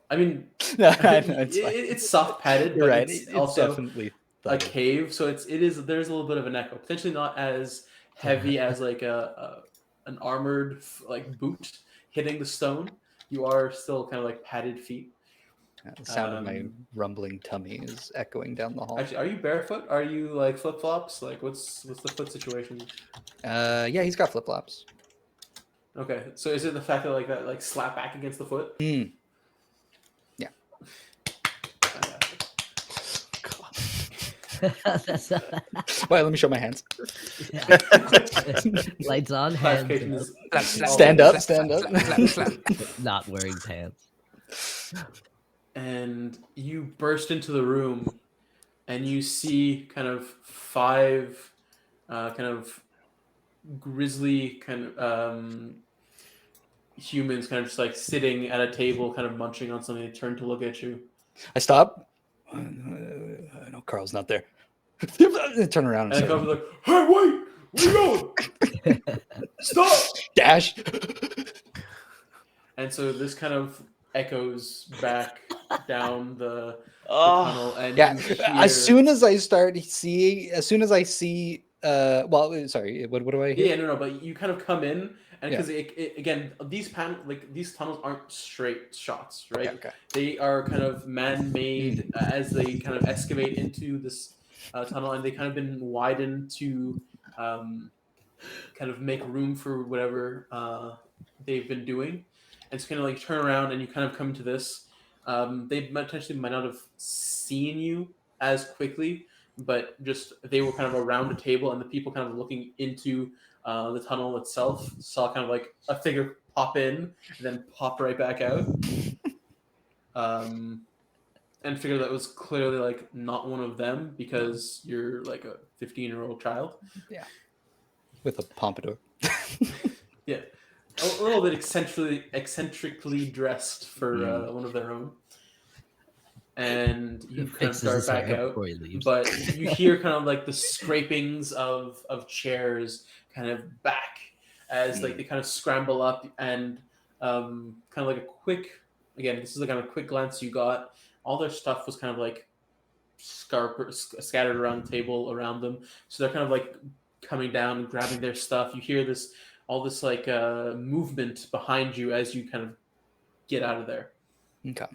I mean, No, I know, it's fine. it's soft padded, You're but right. it's It's also definitely a thudding. cave, so there's a little bit of an echo. Potentially not as heavy as like an armored like boot hitting the stone. You are still kind of like padded feet. The sound of my rumbling tummy is echoing down the hall. Actually, are you barefoot? Are you like flip flops? Like what's the foot situation? Yeah, he's got flip flops. Okay, so is it the fact that like slap back against the foot? Yeah. Wait, let me show my hands. Lights on, Classification hands is up. Stand up, stand up. Not wearing pants. And you burst into the room, and you see kind of 5 kind of grisly kind of humans kind of just like sitting at a table kind of munching on something. They turn to look at you. I stop. I know Karl's not there. I turn around And and they come like, hey, wait, where you going? Stop! dash. And so this kind of echoes back down the Oh, tunnel, and Yeah. you hear... As soon as I see, well, sorry, what do I hear? Yeah, no, but you kind of come in, and Yeah. because again, these tunnels aren't straight shots, right? Okay. They are kind of man-made as they kind of excavate into this tunnel, and they kind of been widened to kind of make room for whatever they've been doing. And so kind of like turn around, and you kind of come to this. They potentially might not have seen you as quickly, but just they were kind of around a table, and the people kind of looking into the tunnel itself saw kind of like a figure pop in and then pop right back out, and figured that was clearly like not one of them because you're like a 15-year-old child. Yeah. With a pompadour. Yeah, a little bit eccentrically dressed for one of their own. And you kind of start back out, but you hear kind of like the scrapings of chairs kind of back as like they kind of scramble up, and kind of like a quick, again, this is the kind of quick glance you got. All their stuff was kind of like scattered around the table around them, so they're kind of like coming down and grabbing their stuff. You hear all this like movement behind you as you kind of get out of there. Okay.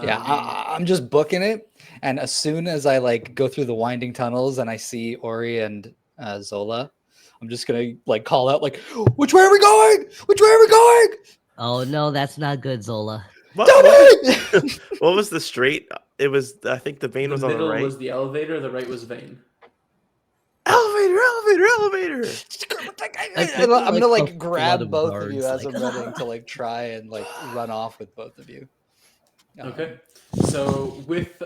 Yeah, I'm just booking it, and as soon as I like go through the winding tunnels and I see Ori and Zola, I'm just gonna like call out like, "Which way are we going? Which way are we going?" Oh no, that's not good, Zola. what was the straight? It was, I think the vein was on the right. The middle was the elevator, the right was vein. Elevator. I'm gonna like grab both of you as I'm running to like try and like run off with both of you. Okay, so with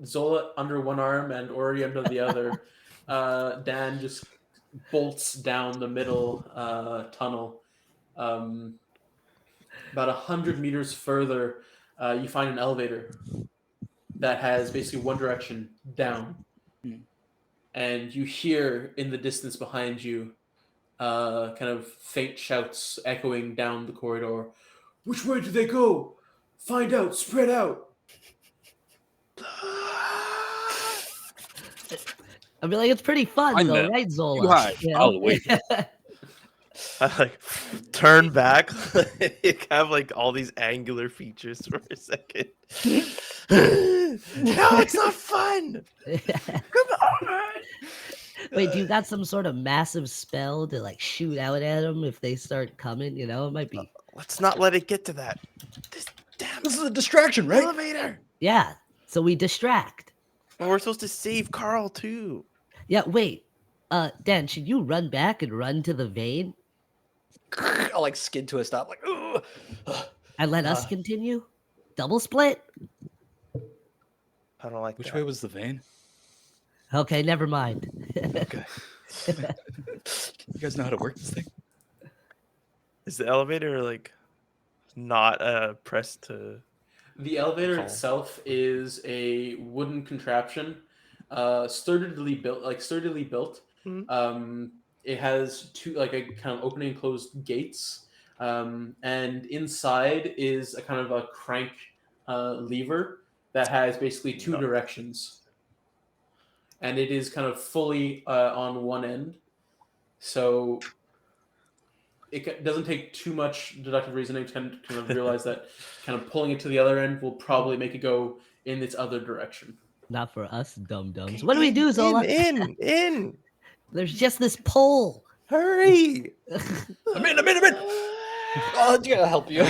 Zola under one arm and Ori under the other, Dan just bolts down the middle tunnel. About 100 meters further, you find an elevator that has basically one direction, down. And you hear in the distance behind you kind of faint shouts echoing down the corridor. Which way do they go? Find out, spread out. I mean, like, it's pretty fun, I'm though, there. right, Zola? You hide. You know? I'll wait. I like turn back. You have like all these angular features for a second. No, it's not fun. Come on. Wait, do you got some sort of massive spell to like shoot out at them if they start coming? You know, it might be. Let's not let it get to that. This is a distraction, right? Elevator. Yeah, so we distract. Well, we're supposed to save Karl too. Yeah, wait. Dan, should you run back and run to the vein I'll like skid to a stop, like, "Ugh." and let us continue? Double split? I don't like Which that. way was the vein? Okay, never mind. Okay. You guys know how to work this thing? Is the elevator like not pressed to? The elevator Call. itself is a wooden contraption sturdily built. Mhm. It has two like a kind of opening and closed gates, and inside is a kind of a crank lever that has basically two directions, and it is kind of fully on one end. So it doesn't take too much deductive reasoning to kind of realize that kind of pulling it to the other end will probably make it go in its other direction. Not for us dum-dums. What do we do, Zola? In. There's just this pole. Hurry. I'm in. Oh, I'm gonna help you.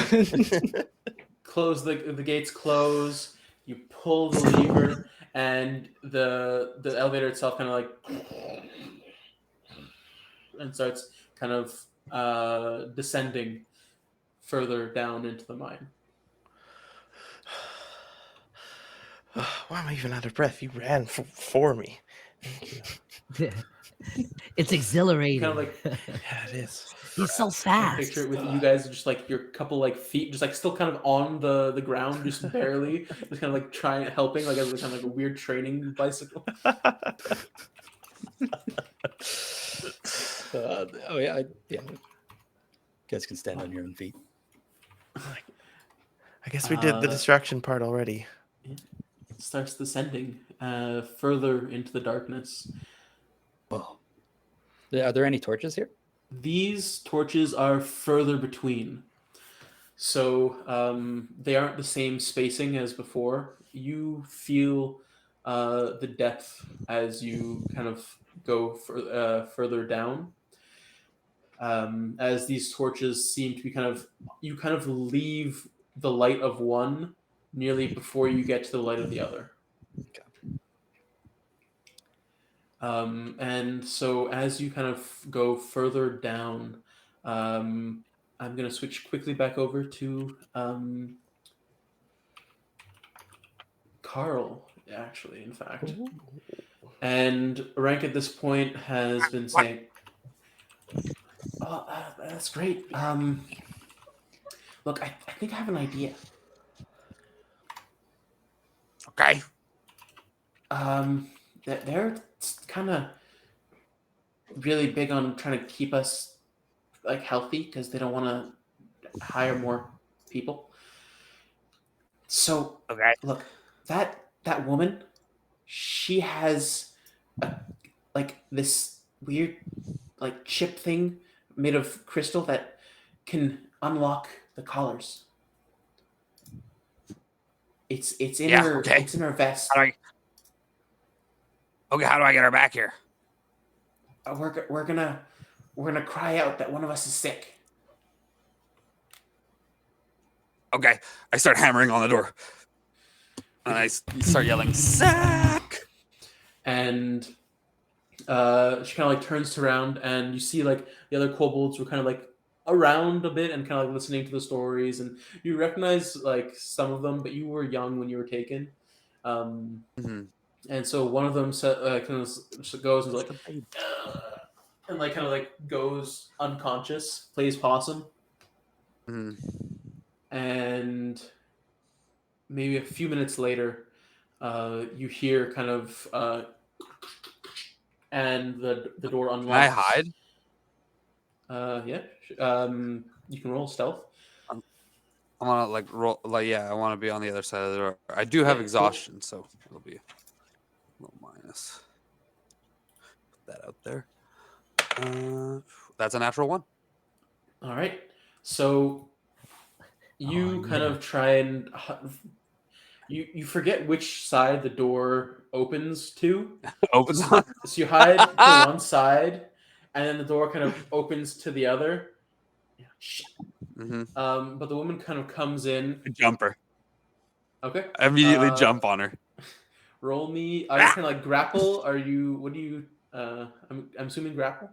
Close the gates. Close. You pull the lever, and the elevator itself kind of like and starts kind of descending further down into the mine. Why am I even out of breath? You ran for me. It's exhilarating. Kind of like Yeah, it is. He's so I fast. picture it with you guys just like your couple like feet just like still kind of on the ground, just barely, just kind of like trying helping like as a kind of like a weird training bicycle. Oh yeah, yeah. You guys can stand on your own feet. I guess we did the distraction part already. It starts descending further into the darkness. Whoa. Are there any torches here? These torches are further between. So they aren't the same spacing as before. You feel the depth as you kind of go further down. As these torches seem to be you kind of leave the light of one nearly before you get to the light of the other. Okay. And so as you kind of go further down, I'm going to switch quickly back over to Karl, actually, in fact. And Rank at this point has been saying, "Oh, that's great. Look, I think I have an idea. Okay. They're kind of really big on trying to keep us like healthy because they don't want to hire more people. So, Okay. look, that woman, she has like this weird like chip thing made of crystal that can unlock the collars. It's in her okay. It's in her vest. How do I get her back here? We're gonna cry out that one of us is sick. Okay. I start hammering on the door. And I start yelling, "Sack!" And she kind of like turns around, and you see like the other kobolds were kind of like around a bit and kind of like listening to the stories, and you recognize like some of them, but you were young when you were taken. And so one of them kind of just goes and like, and like kind of like goes unconscious, plays possum, and maybe a few minutes later, you hear kind of, and the door unlocks. Can I hide? Yeah. You can roll stealth. I want to like roll. Like I want to be on the other side of the door. I do have exhaustion, so it'll be a little minus. Put that out there. That's a natural one. All right. So you kind of try and you forget which side the door opens to. Opens on. So you hide to one side, and then the door kind of opens to the other. But the woman kind of comes in. Jumper. Okay. I immediately jump on her. Roll me. Are you kind of like grapple? Are you? What do you? I'm assuming grapple.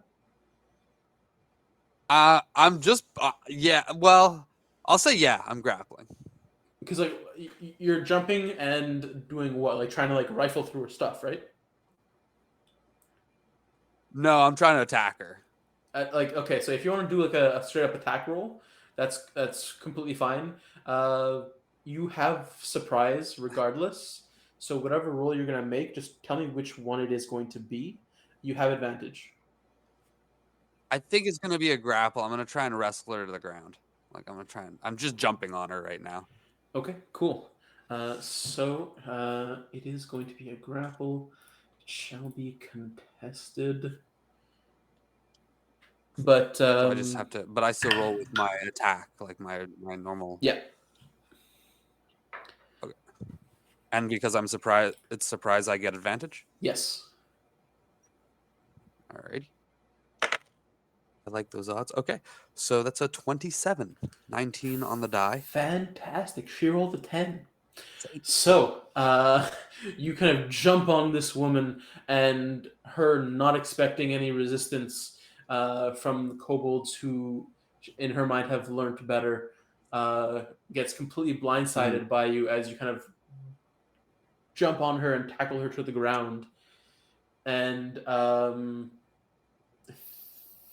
I'm just. Yeah. Well, I'll say yeah. I'm grappling. Because like you're jumping and doing what? Like trying to like rifle through her stuff, right? No, I'm trying to attack her. Like okay, so if you want to do like a straight up attack roll, that's completely fine. You have surprise regardless, So whatever roll you're going to make, just tell me which one it is going to be. You have advantage. I think it's gonna be a grapple. I'm gonna try and wrestle her to the ground. Like I'm just jumping on her right now. Okay, cool. So it is going to be a grapple. It shall be contested. But So I just have to, but I still roll with my attack, like my normal. Yeah. Okay. And because I'm surprised, I get advantage. Yes. Alrighty. I like those odds. Okay, so that's a 27, 19 on the die. Fantastic. She rolled a 10. So you kind of jump on this woman, and her not expecting any resistance from the kobolds who, in her mind, have learned better, gets completely blindsided by you as you kind of jump on her and tackle her to the ground. And I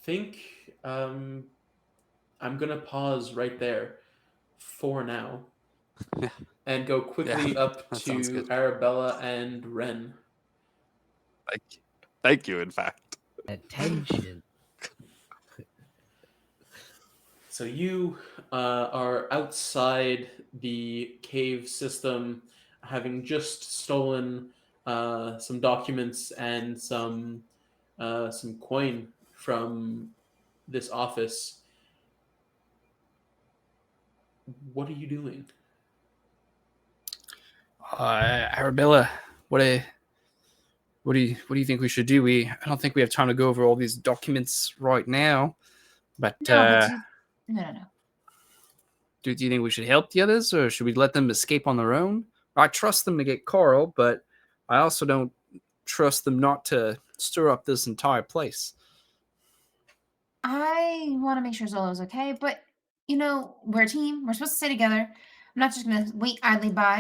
think I'm going to pause right there for now. Yeah. And go quickly up to Arabella and Ren. Thank you, in fact. Attention. So you are outside the cave system, having just stolen some documents and some coin from this office. What are you doing? Arabella, what do you think we should do? I don't think we have time to go over all these documents right now. But no. Do you think we should help the others, or should we let them escape on their own? I trust them to get Karl, but I also don't trust them not to stir up this entire place. I want to make sure Zola's okay, but we're a team. We're supposed to stay together. I'm not just gonna wait idly by